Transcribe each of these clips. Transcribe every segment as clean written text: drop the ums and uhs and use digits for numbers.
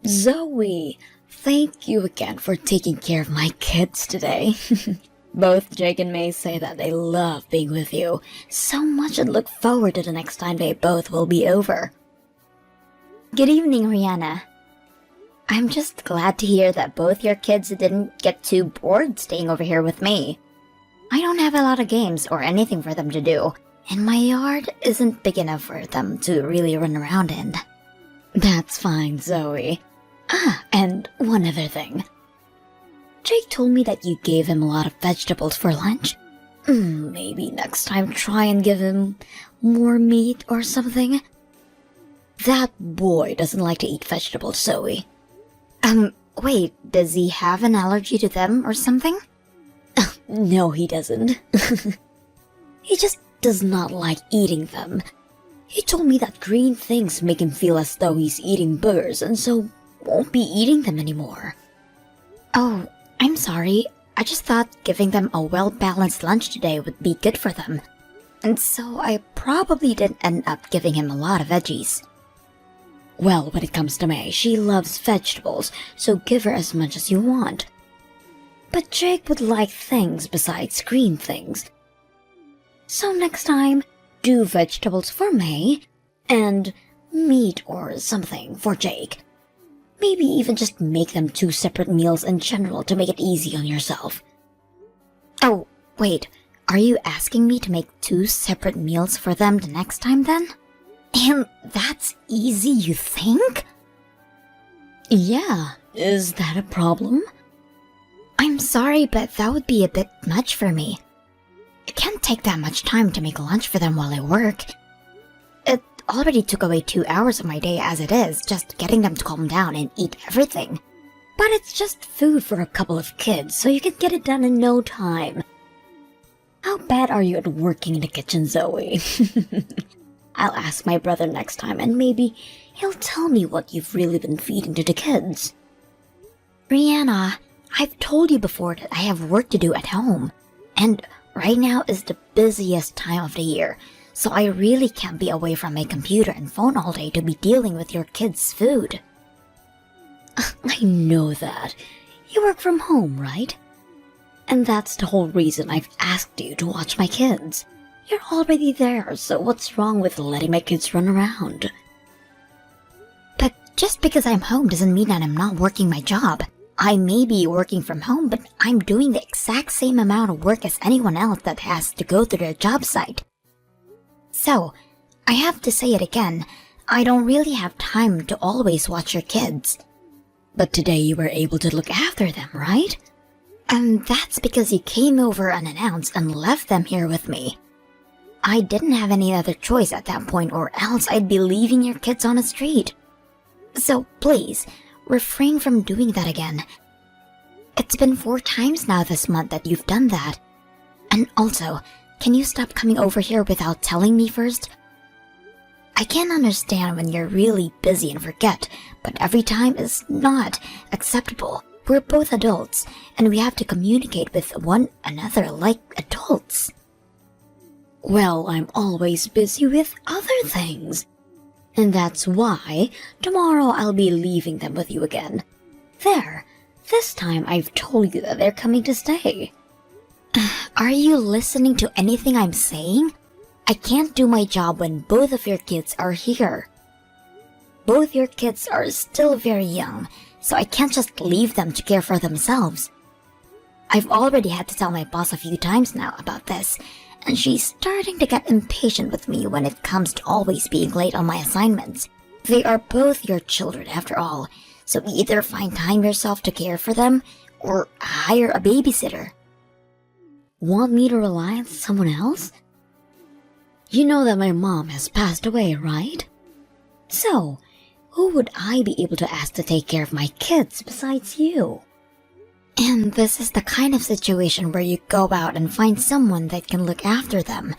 Zoe, thank you again for taking care of my kids today. Both Jake and May say that they love being with you so much and look forward to the next time they both will be over. Good evening, Rihanna. I'm just glad to hear that both your kids didn't get too bored staying over here with me. I don't have a lot of games or anything for them to do, and my yard isn't big enough for them to really run around in. That's fine, Zoe. And one other thing. Jake told me that you gave him a lot of vegetables for lunch. Maybe next time try and give him more meat or something. That boy doesn't like to eat vegetables, Zoe. Wait, does he have an allergy to them or something? No, he doesn't. He just does not like eating them. He told me that green things make him feel as though he's eating burgers and so won't be eating them anymore. Oh, I'm sorry. I just thought giving them a well-balanced lunch today would be good for them. And so I probably didn't end up giving him a lot of veggies. Well, when it comes to May, she loves vegetables, so give her as much as you want. But Jake would like things besides green things. So next time, do vegetables for May, and meat or something for Jake. Maybe even just make them 2 separate meals in general to make it easy on yourself. Oh, wait, are you asking me to make 2 separate meals for them the next time then? And that's easy, you think? Yeah, is that a problem? I'm sorry, but that would be a bit much for me. It can't take that much time to make lunch for them while I work. It already took away 2 hours of my day as it is, just getting them to calm down and eat everything. But it's just food for a couple of kids, so you can get it done in no time. How bad are you at working in the kitchen, Zoe? I'll ask my brother next time and maybe he'll tell me what you've really been feeding to the kids. Rihanna, I've told you before that I have work to do at home. And right now is the busiest time of the year, so I really can't be away from my computer and phone all day to be dealing with your kids' food. I know that. You work from home, right? And that's the whole reason I've asked you to watch my kids. You're already there, so what's wrong with letting my kids run around? But just because I'm home doesn't mean that I'm not working my job. I may be working from home, but I'm doing the exact same amount of work as anyone else that has to go to their job site. So, I have to say it again, I don't really have time to always watch your kids. But today you were able to look after them, right? And that's because you came over unannounced and left them here with me. I didn't have any other choice at that point, or else I'd be leaving your kids on the street. So please, refrain from doing that again. It's been 4 times now this month that you've done that. And also, can you stop coming over here without telling me first? I can understand when you're really busy and forget, but every time is not acceptable. We're both adults, and we have to communicate with one another like adults. Well, I'm always busy with other things. And that's why tomorrow I'll be leaving them with you again. There, this time I've told you that they're coming to stay. Are you listening to anything I'm saying? I can't do my job when both of your kids are here. Both your kids are still very young, so I can't just leave them to care for themselves. I've already had to tell my boss a few times now about this, and she's starting to get impatient with me when it comes to always being late on my assignments. They are both your children after all, so either find time yourself to care for them, or hire a babysitter. Want me to rely on someone else? You know that my mom has passed away, right? So, who would I be able to ask to take care of my kids besides you? And this is the kind of situation where you go out and find someone that can look after them.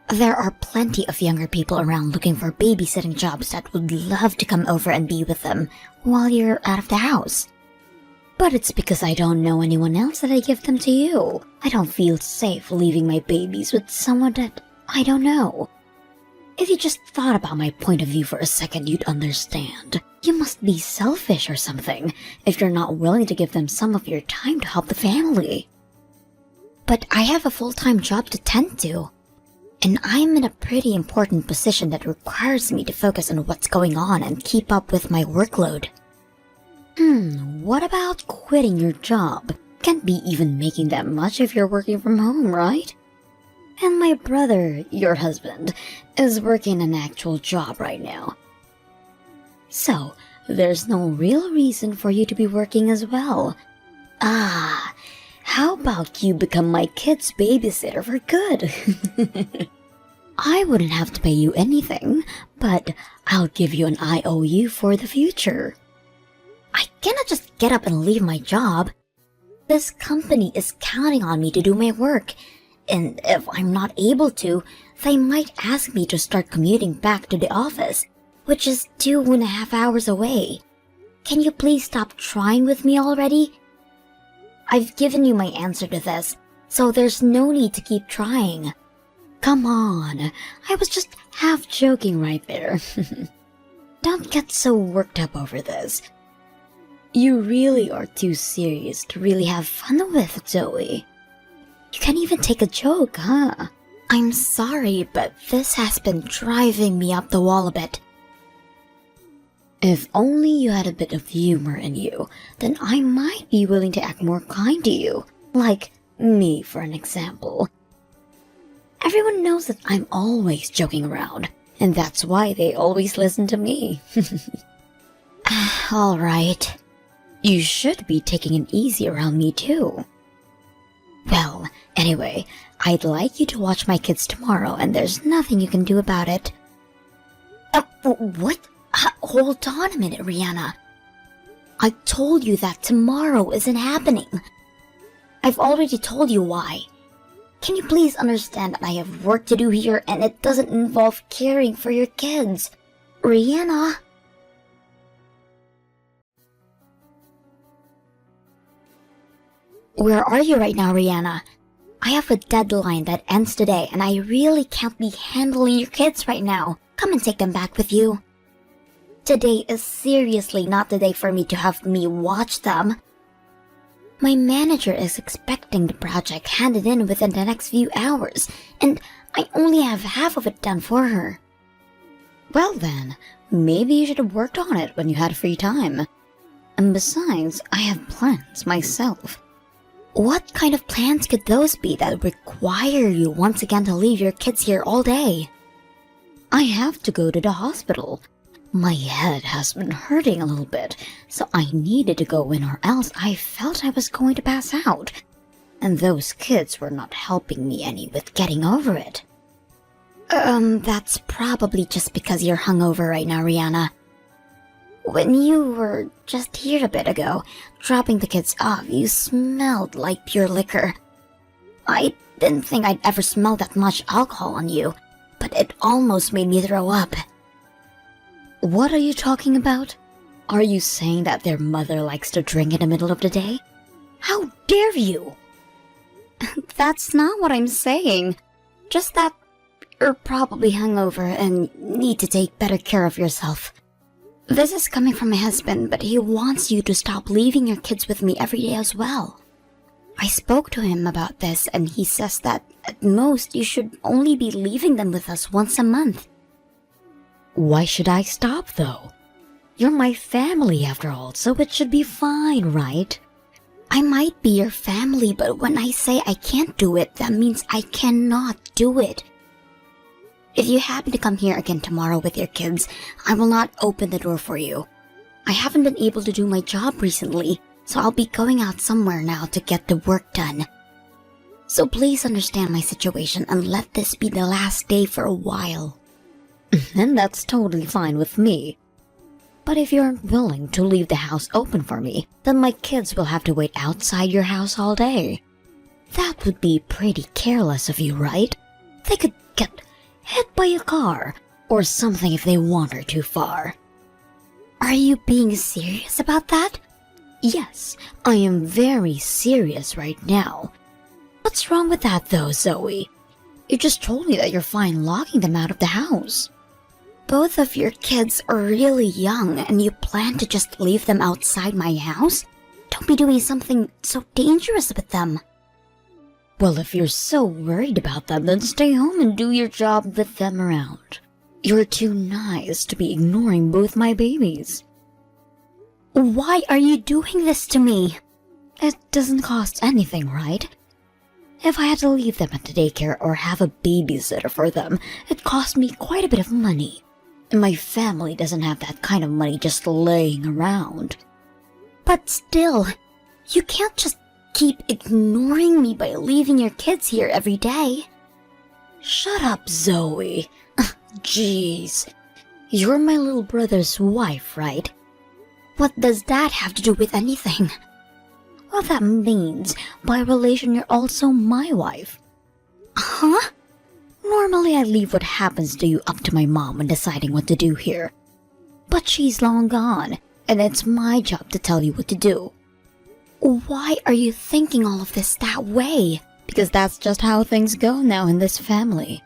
There are plenty of younger people around looking for babysitting jobs that would love to come over and be with them while you're out of the house. But it's because I don't know anyone else that I give them to you. I don't feel safe leaving my babies with someone that I don't know. If you just thought about my point of view for a second, you'd understand. You must be selfish or something if you're not willing to give them some of your time to help the family. But I have a full-time job to tend to. And I'm in a pretty important position that requires me to focus on what's going on and keep up with my workload. What about quitting your job? Can't be even making that much if you're working from home, right? And my brother, your husband, is working an actual job right now. So, there's no real reason for you to be working as well. How about you become my kid's babysitter for good? I wouldn't have to pay you anything, but I'll give you an IOU for the future. I cannot just get up and leave my job. This company is counting on me to do my work, and if I'm not able to, they might ask me to start commuting back to the office, which is 2.5 hours away. Can you please stop trying with me already? I've given you my answer to this, so there's no need to keep trying. Come on, I was just half joking right there. Don't get so worked up over this. You really are too serious to really have fun with, Zoe. You can't even take a joke, huh? I'm sorry, but this has been driving me up the wall a bit. If only you had a bit of humor in you, then I might be willing to act more kind to you. Like me, for an example. Everyone knows that I'm always joking around, and that's why they always listen to me. All right. You should be taking it easy around me too. Well, anyway, I'd like you to watch my kids tomorrow, and there's nothing you can do about it. What? Hold on a minute, Rihanna. I told you that tomorrow isn't happening. I've already told you why. Can you please understand that I have work to do here and it doesn't involve caring for your kids? Rihanna. Where are you right now, Rihanna? I have a deadline that ends today and I really can't be handling your kids right now. Come and take them back with you. Today is seriously not the day for me to have me watch them. My manager is expecting the project handed in within the next few hours, and I only have half of it done for her. Well then, maybe you should have worked on it when you had free time. And besides, I have plans myself. What kind of plans could those be that require you once again to leave your kids here all day? I have to go to the hospital. My head has been hurting a little bit, so I needed to go in or else I felt I was going to pass out. And those kids were not helping me any with getting over it. That's probably just because you're hungover right now, Rihanna. When you were just here a bit ago, dropping the kids off, you smelled like pure liquor. I didn't think I'd ever smell that much alcohol on you, but it almost made me throw up. What are you talking about? Are you saying that their mother likes to drink in the middle of the day? How dare you? That's not what I'm saying. Just that you're probably hungover and need to take better care of yourself. This is coming from my husband, but he wants you to stop leaving your kids with me every day as well. I spoke to him about this and he says that at most you should only be leaving them with us once a month. Why should I stop though? You're my family after all, so it should be fine, right? I might be your family, but when I say I can't do it, that means I cannot do it. If you happen to come here again tomorrow with your kids, I will not open the door for you. I haven't been able to do my job recently, so I'll be going out somewhere now to get the work done. So please understand my situation and let this be the last day for a while. And that's totally fine with me. But if you aren't willing to leave the house open for me, then my kids will have to wait outside your house all day. That would be pretty careless of you, right? They could get hit by a car or something if they wander too far. Are you being serious about that? Yes, I am very serious right now. What's wrong with that though, Zoe? You just told me that you're fine locking them out of the house. Both of your kids are really young and you plan to just leave them outside my house? Don't be doing something so dangerous with them. Well, if you're so worried about them, then stay home and do your job with them around. You're too nice to be ignoring both my babies. Why are you doing this to me? It doesn't cost anything, right? If I had to leave them at the daycare or have a babysitter for them, it cost me quite a bit of money. And my family doesn't have that kind of money just laying around. But still, you can't just keep ignoring me by leaving your kids here every day. Shut up, Zoe. Jeez. You're my little brother's wife, right? What does that have to do with anything? Well, that means, by relation, you're also my wife. Huh? Normally, I leave what happens to you up to my mom when deciding what to do here. But she's long gone, and it's my job to tell you what to do. Why are you thinking all of this that way? Because that's just how things go now in this family.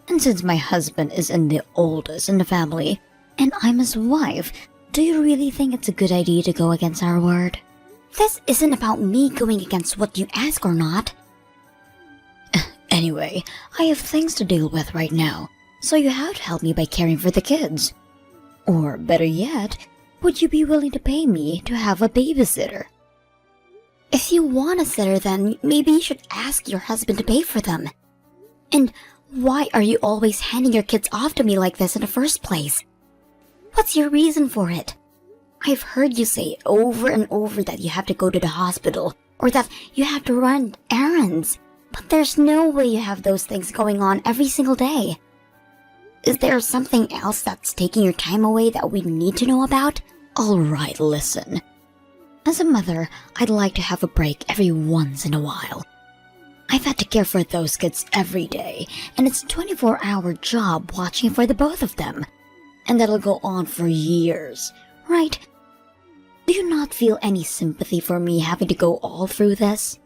And since my husband isn't the oldest in the family, and I'm his wife, do you really think it's a good idea to go against our word? This isn't about me going against what you ask or not. Anyway, I have things to deal with right now, so you have to help me by caring for the kids. Or better yet, would you be willing to pay me to have a babysitter? If you want a sitter, then maybe you should ask your husband to pay for them. And why are you always handing your kids off to me like this in the first place? What's your reason for it? I've heard you say over and over that you have to go to the hospital, or that you have to run errands. But there's no way you have those things going on every single day. Is there something else that's taking your time away that we need to know about? Alright, listen. As a mother, I'd like to have a break every once in a while. I've had to care for those kids every day, and it's a 24-hour job watching for the both of them. And that'll go on for years, right? Do you not feel any sympathy for me having to go all through this?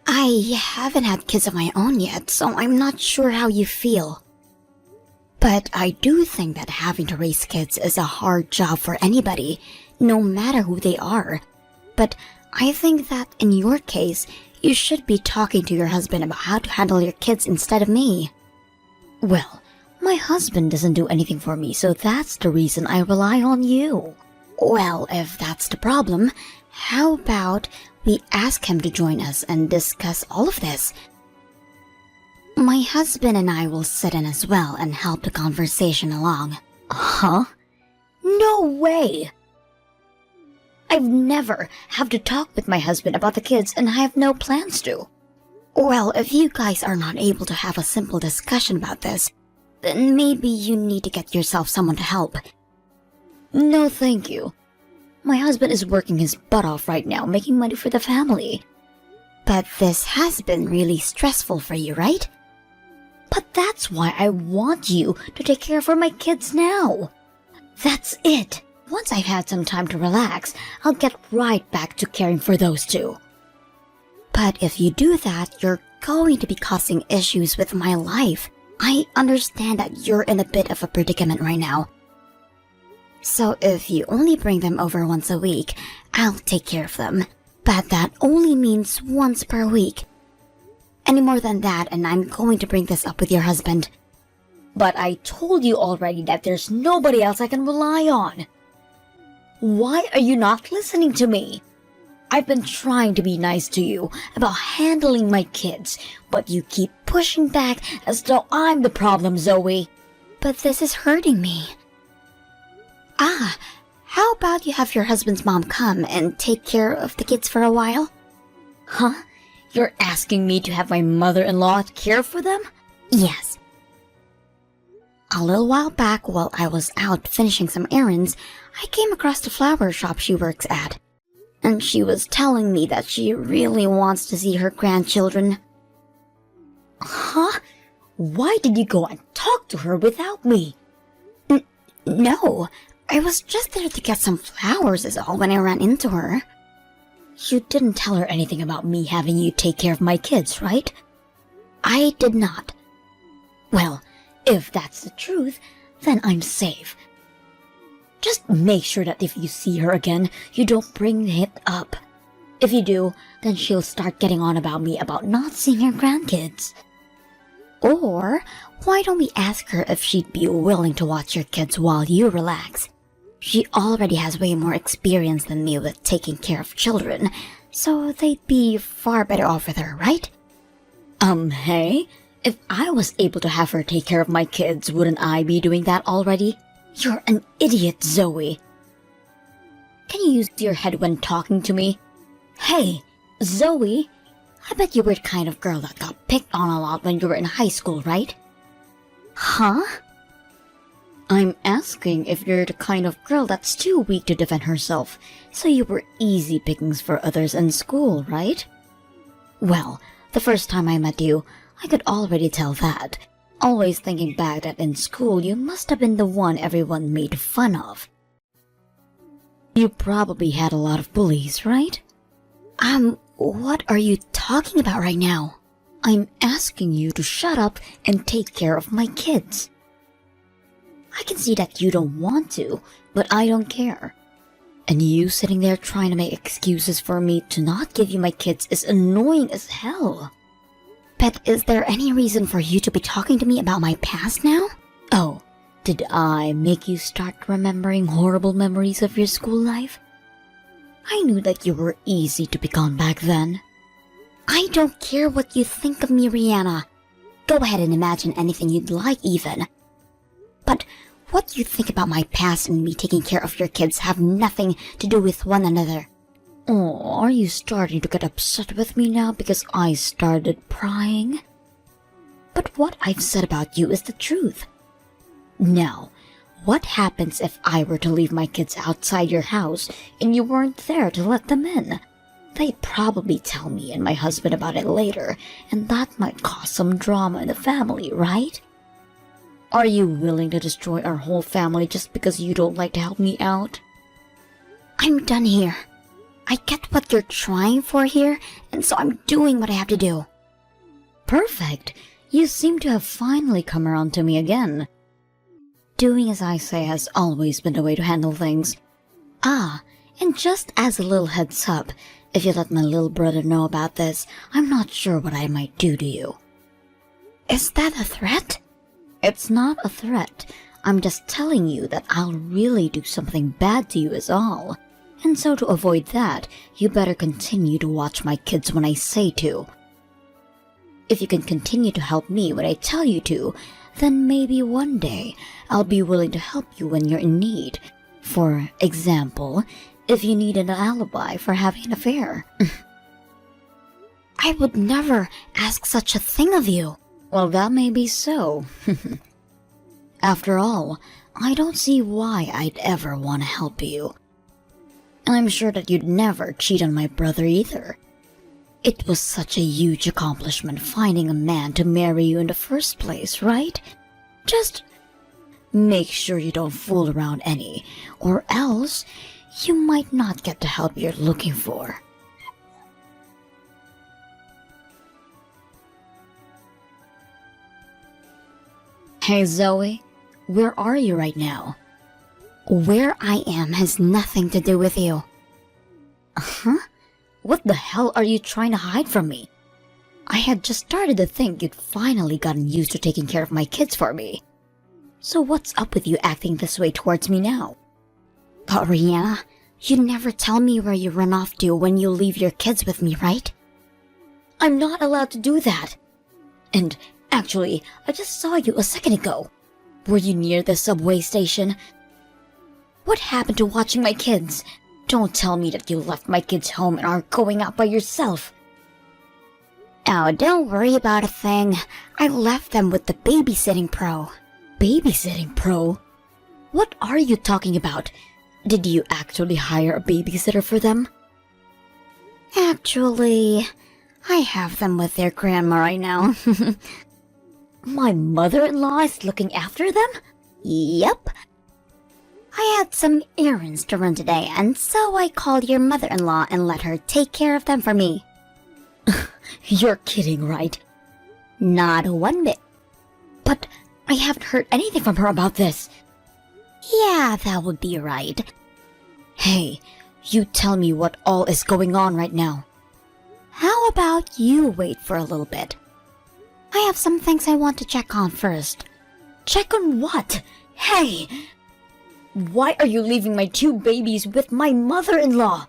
I haven't had kids of my own yet, so I'm not sure how you feel. But I do think that having to raise kids is a hard job for anybody, no matter who they are. But I think that in your case, you should be talking to your husband about how to handle your kids instead of me. Well, my husband doesn't do anything for me, so that's the reason I rely on you. Well, if that's the problem, how about we ask him to join us and discuss all of this? My husband and I will sit in as well and help the conversation along. Huh? No way! I've never have to talk with my husband about the kids, and I have no plans to. Well, if you guys are not able to have a simple discussion about this, then maybe you need to get yourself someone to help. No, thank you. My husband is working his butt off right now, making money for the family. But this has been really stressful for you, right? But that's why I want you to take care for my kids now. That's it. Once I've had some time to relax, I'll get right back to caring for those two. But if you do that, you're going to be causing issues with my life. I understand that you're in a bit of a predicament right now. So if you only bring them over once a week, I'll take care of them. But that only means once per week. Any more than that, and I'm going to bring this up with your husband. But I told you already that there's nobody else I can rely on. Why are you not listening to me? I've been trying to be nice to you about handling my kids, but you keep pushing back as though I'm the problem, Zoe. But this is hurting me. How about you have your husband's mom come and take care of the kids for a while? Huh? You're asking me to have my mother-in-law care for them? Yes. A little while back, while I was out finishing some errands, I came across the flower shop she works at. And she was telling me that she really wants to see her grandchildren. Huh? Why did you go and talk to her without me? No, I was just there to get some flowers is all when I ran into her. You didn't tell her anything about me having you take care of my kids, right? I did not. Well, if that's the truth, then I'm safe. Just make sure that if you see her again, you don't bring it up. If you do, then she'll start getting on about me about not seeing her grandkids. Or, why don't we ask her if she'd be willing to watch your kids while you relax? She already has way more experience than me with taking care of children, so they'd be far better off with her, right? Hey? If I was able to have her take care of my kids, wouldn't I be doing that already? You're an idiot, Zoe. Can you use your head when talking to me? Hey, Zoe, I bet you were the kind of girl that got picked on a lot when you were in high school, right? Huh? I'm asking if you're the kind of girl that's too weak to defend herself, so you were easy pickings for others in school, right? Well, the first time I met you, I could already tell that. Always thinking back that in school you must have been the one everyone made fun of. You probably had a lot of bullies, right? What are you talking about right now? I'm asking you to shut up and take care of my kids. I can see that you don't want to, but I don't care. And you sitting there trying to make excuses for me to not give you my kids is annoying as hell. But is there any reason for you to be talking to me about my past now? Oh, did I make you start remembering horrible memories of your school life? I knew that you were easy to pick on back then. I don't care what you think of me, Rihanna. Go ahead and imagine anything you'd like even. But what you think about my past and me taking care of your kids have nothing to do with one another. Oh, are you starting to get upset with me now because I started prying? But what I've said about you is the truth. Now, what happens if I were to leave my kids outside your house and you weren't there to let them in? They'd probably tell me and my husband about it later, and that might cause some drama in the family, right? Are you willing to destroy our whole family just because you don't like to help me out? I'm done here. I get what you're trying for here, and so I'm doing what I have to do. Perfect. You seem to have finally come around to me again. Doing as I say has always been the way to handle things. Ah, and just as a little heads up, if you let my little brother know about this, I'm not sure what I might do to you. Is that a threat? It's not a threat. I'm just telling you that I'll really do something bad to you is all. And so to avoid that, you better continue to watch my kids when I say to. If you can continue to help me when I tell you to, then maybe one day I'll be willing to help you when you're in need. For example, if you need an alibi for having an affair. I would never ask such a thing of you. Well, that may be so. After all, I don't see why I'd ever want to help you. And I'm sure that you'd never cheat on my brother either. It was such a huge accomplishment finding a man to marry you in the first place, right? Just make sure you don't fool around any, or else you might not get the help you're looking for. Hey Zoe, where are you right now? Where I am has nothing to do with you. Huh? What the hell are you trying to hide from me? I had just started to think you'd finally gotten used to taking care of my kids for me. So what's up with you acting this way towards me now? But Rihanna, you never tell me where you run off to when you leave your kids with me, right? I'm not allowed to do that. And actually, I just saw you a second ago. Were you near the subway station? What happened to watching my kids? Don't tell me that you left my kids home and are going out by yourself. Oh, don't worry about a thing. I left them with the babysitting pro. Babysitting pro? What are you talking about? Did you actually hire a babysitter for them? Actually, I have them with their grandma right now. My mother-in-law is looking after them? Yep. I had some errands to run today, and so I called your mother-in-law and let her take care of them for me. You're kidding, right? Not one bit. But I haven't heard anything from her about this. Yeah, that would be right. Hey, you tell me what all is going on right now. How about you wait for a little bit? I have some things I want to check on first. Check on what? Hey! Why are you leaving my 2 babies with my mother-in-law?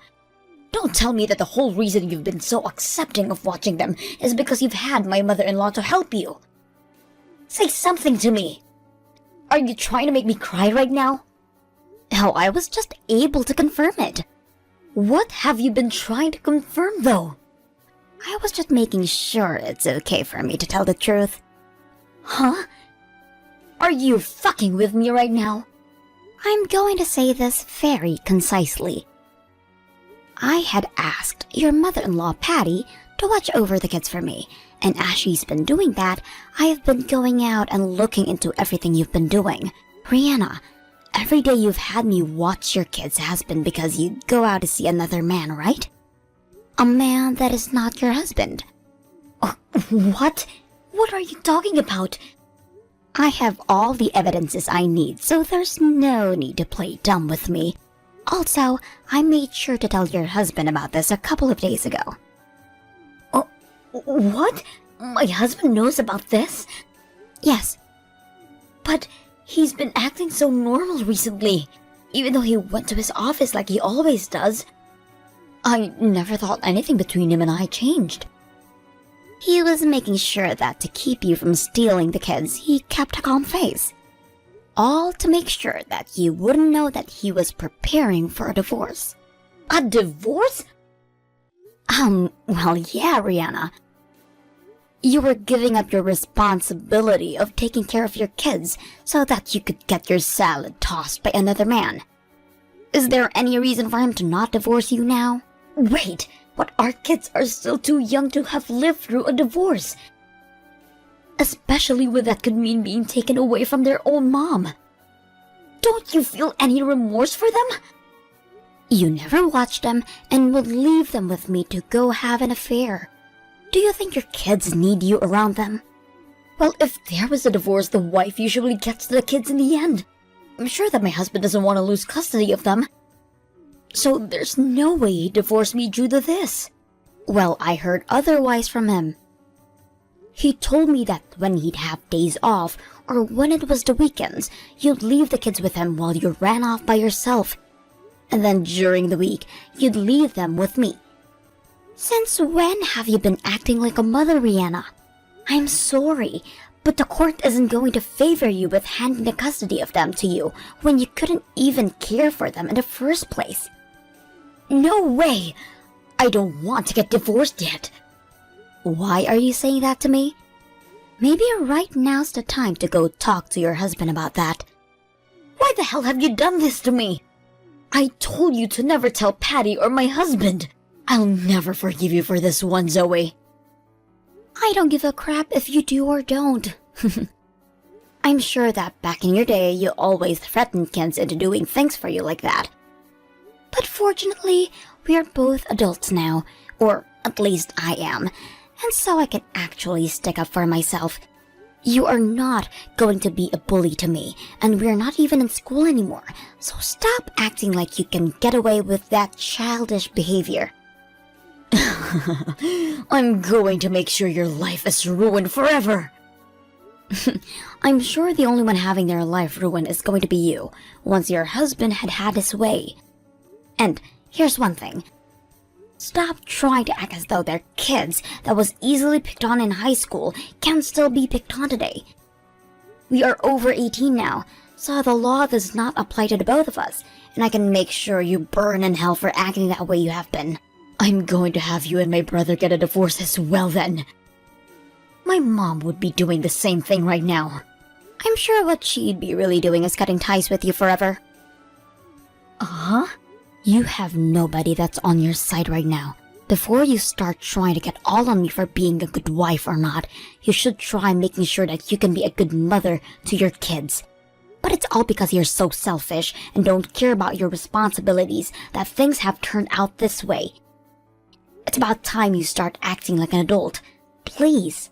Don't tell me that the whole reason you've been so accepting of watching them is because you've had my mother-in-law to help you. Say something to me. Are you trying to make me cry right now? Oh, I was just able to confirm it. What have you been trying to confirm, though? I was just making sure it's okay for me to tell the truth. Huh? Are you fucking with me right now? I'm going to say this very concisely. I had asked your mother-in-law, Patty, to watch over the kids for me, and as she's been doing that, I have been going out and looking into everything you've been doing. Rihanna, every day you've had me watch your kids has been because you go out to see another man, right? A man that is not your husband. What? What are you talking about? I have all the evidences I need, so there's no need to play dumb with me. Also, I made sure to tell your husband about this a couple of days ago. Oh, what? My husband knows about this? Yes. But he's been acting so normal recently, even though he went to his office like he always does. I never thought anything between him and I changed. He was making sure that to keep you from stealing the kids, he kept a calm face. All to make sure that you wouldn't know that he was preparing for a divorce. A divorce? Well, yeah, Rihanna. You were giving up your responsibility of taking care of your kids so that you could get your salad tossed by another man. Is there any reason for him to not divorce you now? Wait, but our kids are still too young to have lived through a divorce. Especially when that could mean being taken away from their own mom. Don't you feel any remorse for them? You never watched them and would leave them with me to go have an affair. Do you think your kids need you around them? Well, if there was a divorce, the wife usually gets the kids in the end. I'm sure that my husband doesn't want to lose custody of them. So there's no way he'd divorce me due to this. Well, I heard otherwise from him. He told me that when he'd have days off, or when it was the weekends, you'd leave the kids with him while you ran off by yourself. And then during the week, you'd leave them with me. Since when have you been acting like a mother, Rihanna? I'm sorry, but the court isn't going to favor you with handing the custody of them to you when you couldn't even care for them in the first place. No way! I don't want to get divorced yet. Why are you saying that to me? Maybe right now's the time to go talk to your husband about that. Why the hell have you done this to me? I told you to never tell Patty or my husband. I'll never forgive you for this one, Zoe. I don't give a crap if you do or don't. I'm sure that back in your day you always threatened kids into doing things for you like that. But fortunately, we are both adults now, or at least I am, and so I can actually stick up for myself. You are not going to be a bully to me, and we're not even in school anymore, so stop acting like you can get away with that childish behavior. I'm going to make sure your life is ruined forever. I'm sure the only one having their life ruined is going to be you, once your husband had had his way. And here's one thing. Stop trying to act as though they're kids that was easily picked on in high school can still be picked on today. We are over 18 now, so the law does not apply to the both of us, and I can make sure you burn in hell for acting that way you have been. I'm going to have you and my brother get a divorce as well then. My mom would be doing the same thing right now. I'm sure what she'd be really doing is cutting ties with you forever. Uh-huh? You have nobody that's on your side right now. Before you start trying to get all on me for being a good wife or not, you should try making sure that you can be a good mother to your kids. But it's all because you're so selfish and don't care about your responsibilities that things have turned out this way. It's about time you start acting like an adult. Please.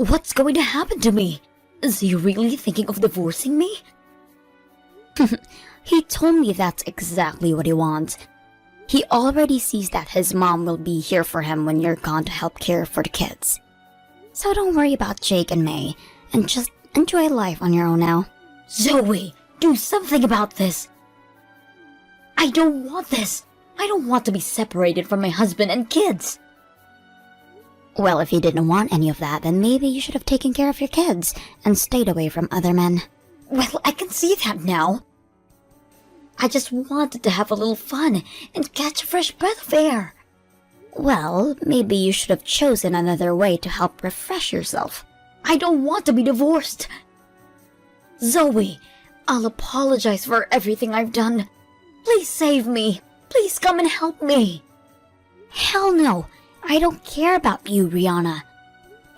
What's going to happen to me? Is he really thinking of divorcing me? He told me that's exactly what he wants. He already sees that his mom will be here for him when you're gone to help care for the kids. So don't worry about Jake and May, and just enjoy life on your own now. Zoe, do something about this! I don't want this! I don't want to be separated from my husband and kids! Well, if you didn't want any of that, then maybe you should have taken care of your kids and stayed away from other men. Well, I can see that now. I just wanted to have a little fun and catch a fresh breath of air. Well, maybe you should have chosen another way to help refresh yourself. I don't want to be divorced. Zoe, I'll apologize for everything I've done. Please save me. Please come and help me. Hell no. I don't care about you, Rihanna.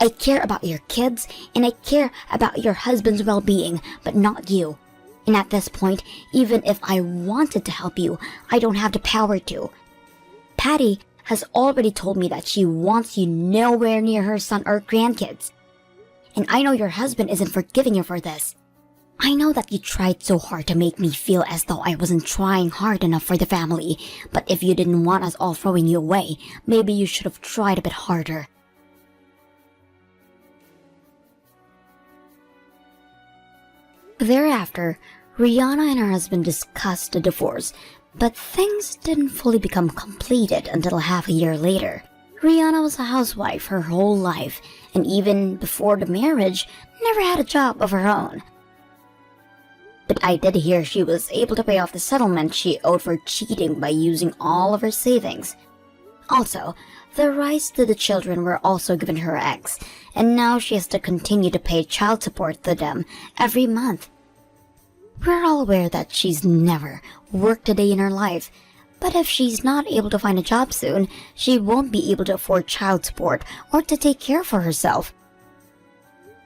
I care about your kids, and I care about your husband's well-being, but not you. And at this point, even if I wanted to help you, I don't have the power to. Patty has already told me that she wants you nowhere near her son or grandkids. And I know your husband isn't forgiving you for this. I know that you tried so hard to make me feel as though I wasn't trying hard enough for the family, but if you didn't want us all throwing you away, maybe you should have tried a bit harder. Thereafter, Rihanna and her husband discussed the divorce, but things didn't fully become completed until half a year later. Rihanna was a housewife her whole life, and even before the marriage, never had a job of her own. But I did hear she was able to pay off the settlement she owed for cheating by using all of her savings. Also, the rights to the children were also given her ex, and now she has to continue to pay child support to them every month. We're all aware that she's never worked a day in her life, but if she's not able to find a job soon, she won't be able to afford child support or to take care for herself.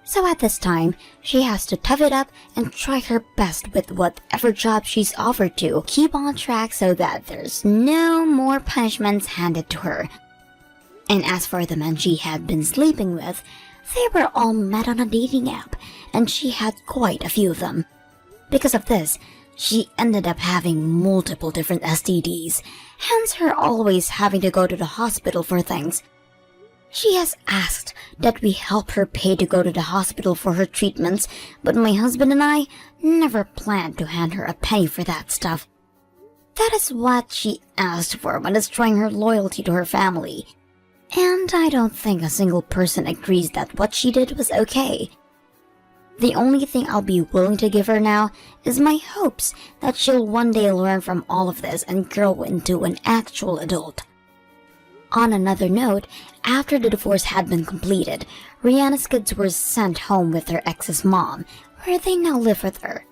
So at this time, she has to tough it up and try her best with whatever job she's offered to keep on track so that there's no more punishments handed to her. And as for the men she had been sleeping with, they were all met on a dating app, and she had quite a few of them. Because of this, she ended up having multiple different STDs, hence her always having to go to the hospital for things. She has asked that we help her pay to go to the hospital for her treatments, but my husband and I never planned to hand her a penny for that stuff. That is what she asked for when destroying her loyalty to her family. And I don't think a single person agrees that what she did was okay. The only thing I'll be willing to give her now is my hopes that she'll one day learn from all of this and grow into an actual adult. On another note, after the divorce had been completed, Rihanna's kids were sent home with their ex's mom, where they now live with her.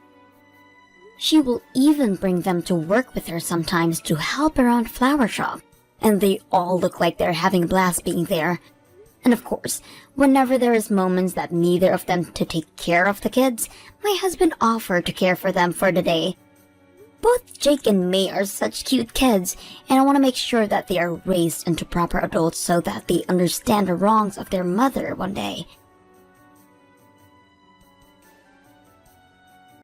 She will even bring them to work with her sometimes to help around flower shop, and they all look like they're having a blast being there. And of course, whenever there is moments that neither of them to take care of the kids, my husband offered to care for them for the day. Both Jake and May are such cute kids, and I want to make sure that they are raised into proper adults so that they understand the wrongs of their mother one day.